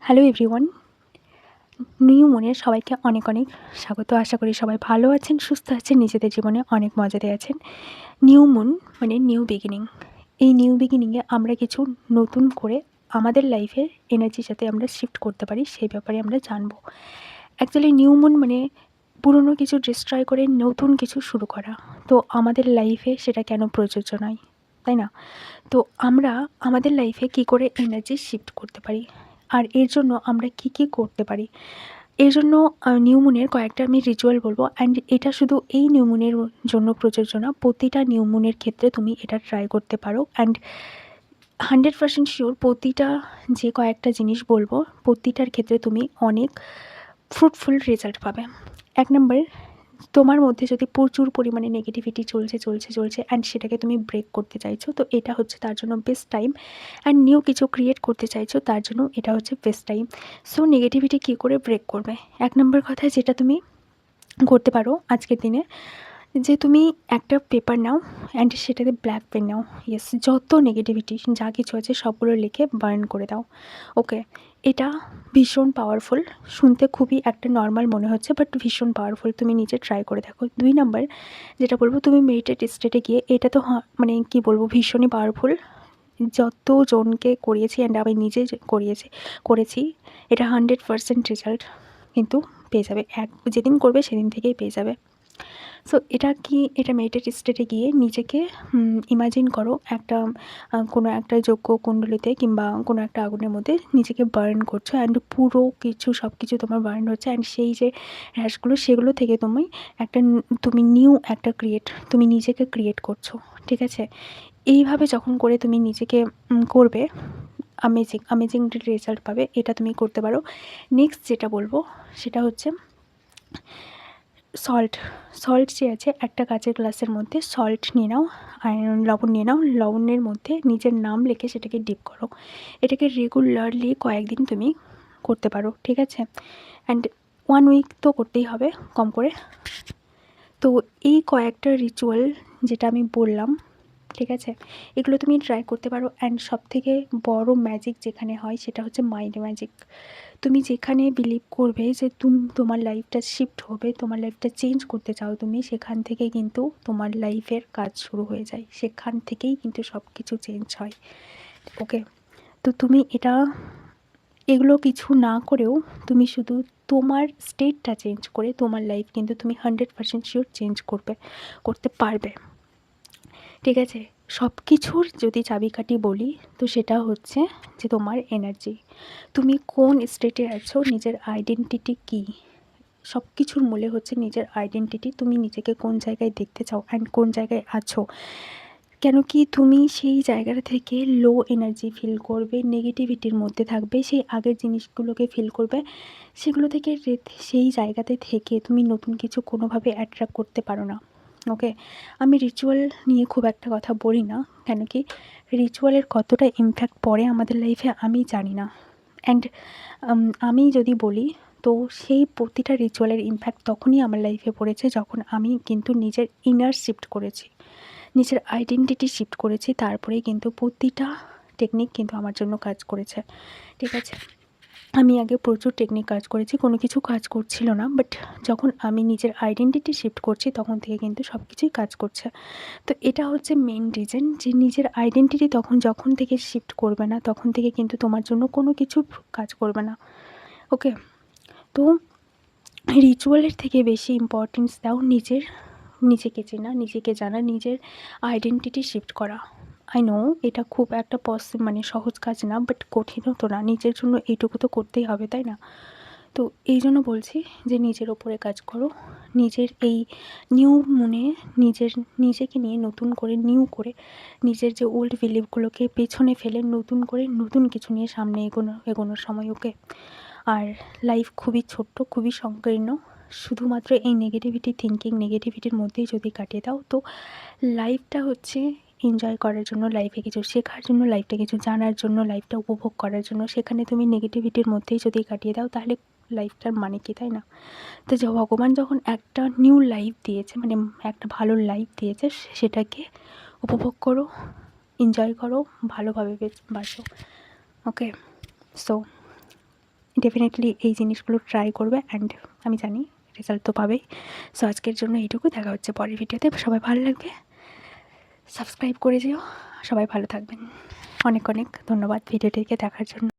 Hello everyone, new মুনের সবাইকে অনেক অনেক স্বাগত। আশা করি সবাই ভালো আছেন, সুস্থ আছেন, নিজেদের জীবনে অনেক মজাতে আছেন। নিউ মুন মানে নিউ বিগিনিং। এই নিউ বিগিনিংয়ে আমরা কিছু নতুন করে আমাদের লাইফের এনার্জির সাথে আমরা শিফট করতে পারি, সেই ব্যাপারে আমরা জানবো। অ্যাকচুয়ালি নিউ মুন মানে পুরনো কিছু ডিস্ট্রয় করে নতুন কিছু শুরু করা। তো আমাদের লাইফে সেটা কেন প্রযোজ্য নয়, তাই না? তো আমরা আমাদের লাইফে কী করে এনার্জি শিফট করতে পারি, আর এর জন্য আমরা কি কি করতে পারি, এর জন্য নিউ মুনের কয়েকটা আমি রিচুয়াল বলবো। অ্যান্ড এটা শুধু এই নিউ মুনের জন্য প্রযোজ্য না, প্রতিটা নিউ মুনের ক্ষেত্রে তুমি এটা ট্রাই করতে পারো। অ্যান্ড 100% শিওর প্রতিটা যে কয়েকটা জিনিস বলবো প্রতিটার ক্ষেত্রে তুমি অনেক ফ্রুটফুল রেজাল্ট পাবে। 1 নম্বর, তোমার মধ্যে যদি প্রচুর পরিমাণে নেগেটিভিটি চলছে অ্যান্ড সেটাকে তুমি ব্রেক করতে চাইছো, তো এটা হচ্ছে তার জন্য বেস্ট টাইম। অ্যান্ড নিউ কিছু ক্রিয়েট করতে চাইছো, তার জন্য এটা হচ্ছে বেস্ট টাইম। সো নেগেটিভিটি কী করে ব্রেক করবে? 1 নম্বর কথা যেটা তুমি করতে পারো আজকের দিনে, যে তুমি একটা পেপার নাও অ্যান্ড সেটাতে ব্ল্যাক পেন নাও। ইয়েস, যত নেগেটিভিটি যা কিছু আছে সবগুলো লিখে বার্ন করে দাও। ওকে, এটা ভীষণ পাওয়ারফুল। শুনতে খুবই একটা নর্মাল মনে হচ্ছে, বাট ভীষণ পাওয়ারফুল। তুমি নিজে ট্রাই করে দেখো। 2 নম্বর যেটা বলবো, তুমি মেডিটেট স্টেটে গিয়ে, এটা তো মানে কি বলবো, ভীষণই পাওয়ারফুল। যতজনকে করিয়েছি অ্যান্ড আমি নিজে করেছি, এটা 100% রেজাল্ট কিন্তু পেয়ে যাবে। যেদিন করবে সেদিন থেকেই পেয়ে যাবে। সো এটা মেডিটেট স্টেটে গিয়ে নিজেকে ইমাজিন করো একটা কোনো একটা যজ্ঞ কুণ্ডলিতে কিংবা কোনো একটা আগুনের মধ্যে নিজেকে বার্ন করছো, অ্যান্ড পুরো কিছু সব কিছু তোমার বার্ন হচ্ছে। অ্যান্ড সেই যে র্যাশগুলো, সেগুলো থেকে তুমি নিউ একটা তুমি নিজেকে ক্রিয়েট করছো, ঠিক আছে? এইভাবে যখন করে তুমি নিজেকে করবে, অ্যামেজিং রেজাল্ট পাবে। এটা তুমি করতে পারো। নেক্সট যেটা বলবো সেটা হচ্ছে সল্ট যে আছে, একটা কাঁচের গ্লাসের মধ্যে সল্ট নিয়ে নাও, আর লবণ নিয়ে নাও। লবণের মধ্যে নিজের নাম লিখে সেটাকে ডিপ করো। এটাকে রেগুলারলি কয়েকদিন তুমি করতে পারো, ঠিক আছে? অ্যান্ড 1 উইক তো করতেই হবে কম করে। তো এই কয়েকটা রিচুয়াল যেটা আমি বললাম, ঠিক আছে, এগুলো তুমি ট্রাই করতে পারো। অ্যান্ড সবথেকে বড় ম্যাজিক যেখানে হয় সেটা হচ্ছে মাইন্ড ম্যাজিক। তুমি যেখানে বিলিভ করবে যে তোমার লাইফটা শিফট হবে, তোমার লাইফটা চেঞ্জ করতে চাও তুমি, সেখান থেকে কিন্তু তোমার লাইফের কাজ শুরু হয়ে যায়। সেখান থেকেই কিন্তু সব কিছু চেঞ্জ হয়। ওকে, তো তুমি এগুলো কিছু না করেও তুমি শুধু তোমার স্টেটটা চেঞ্জ করে তোমার লাইফ কিন্তু তুমি 100% শিওর চেঞ্জ করতে পারবে, ঠিক আছে? সব কিছুর যদি চাবিকাঠি বলি, তো সেটা হচ্ছে যে তোমার এনার্জি। তুমি কোন স্টেটে আছো, নিজের আইডেন্টিটি কী, সব কিছুর মূলে হচ্ছে নিজের আইডেন্টিটি। তুমি নিজেকে কোন জায়গায় দেখতে চাও অ্যান্ড কোন জায়গায় আছো। কেন কি তুমি সেই জায়গাটা থেকে লো এনার্জি ফিল করবে, নেগেটিভিটির মধ্যে থাকবে, সেই আগের জিনিসগুলোকে ফিল করবে, সেগুলো থেকে সেই জায়গাতে থেকে তুমি নতুন কিছু কোনোভাবে অ্যাট্রাক্ট করতে পারো না। ওকে, আমি রিচুয়াল নিয়ে খুব একটা কথা বলি না, কেন কি রিচুয়ালের কতটা ইমপ্যাক্ট পড়ে আমাদের লাইফে আমি জানি না। অ্যান্ড আমি যদি বলি, তো সেই প্রতিটা রিচুয়ালের ইমপ্যাক্ট তখনই আমার লাইফে পড়েছে যখন আমি কিন্তু নিজের ইনার শিফট করেছি, নিজের আইডেন্টিটি শিফট করেছি। তারপরেই কিন্তু প্রতিটা টেকনিক কিন্তু আমার জন্য কাজ করেছে, ঠিক আছে? আমি আগে প্রচুর টেকনিক কাজ করেছি, কোনো কিছু কাজ করছিল না, বাট যখন আমি নিজের আইডেন্টিটি শিফট করছি তখন থেকে কিন্তু সব কিছুই কাজ করছে। তো এটা হচ্ছে মেন রিজন, যে নিজের আইডেন্টিটি যখন থেকে শিফট করবে না, তখন থেকে কিন্তু তোমার জন্য কোনো কিছু কাজ করবে না। ওকে, তো রিচুয়ালের থেকে বেশি ইম্পর্টেন্স দাও নিজেকে চেনা, নিজেকে জানা, নিজের আইডেন্টিটি শিফট করা। আই নো এটা খুব একটা সহজ কাজ না, বাট কঠিনও তো না। নিজের জন্য এইটুকু তো করতেই হবে, তাই না? তো এই জন্য বলছি যে নিজের ওপরে কাজ করো। নিজের এই নিউ মনে নিজেকে নিয়ে নতুন করে নিজের যে ওল্ড বিলিভগুলোকে পেছনে ফেলে নতুন কিছু নিয়ে সামনে এগোনোর সময়। ওকে, আর লাইফ খুবই ছোট্ট, খুবই সংকীর্ণ। শুধুমাত্র এই নেগেটিভিটির মধ্যেই যদি কাটিয়ে দাও, তো লাইফটা হচ্ছে এনজয় করার জন্য, লাইফে কিছু শেখার জন্য, লাইফটা কিছু জানার জন্য, লাইফটা উপভোগ করার জন্য। সেখানে তুমি নেগেটিভিটির মধ্যেই যদি কাটিয়ে দাও, তাহলে লাইফটার মানে কি, তাই না? তো ভগবান যখন একটা নিউ লাইফ দিয়েছে, একটা ভালো লাইফ দিয়েছে, সেটাকে উপভোগ করো, এনজয় করো, ভালোভাবে বাঁচো। ওকে, সো ডেফিনেটলি এই জিনিসগুলো ট্রাই করবে অ্যান্ড আমি জানি রেজাল্ট তো পাবেই। সো আজকের জন্য এইটুকু, দেখা হচ্ছে পরের ভিডিওতে। সবাই ভালো লাগবে, সাবস্ক্রাইব করে যেও। সবাই ভালো থাকবেন। অনেক অনেক ধন্যবাদ ভিডিওটিকে দেখার জন্য।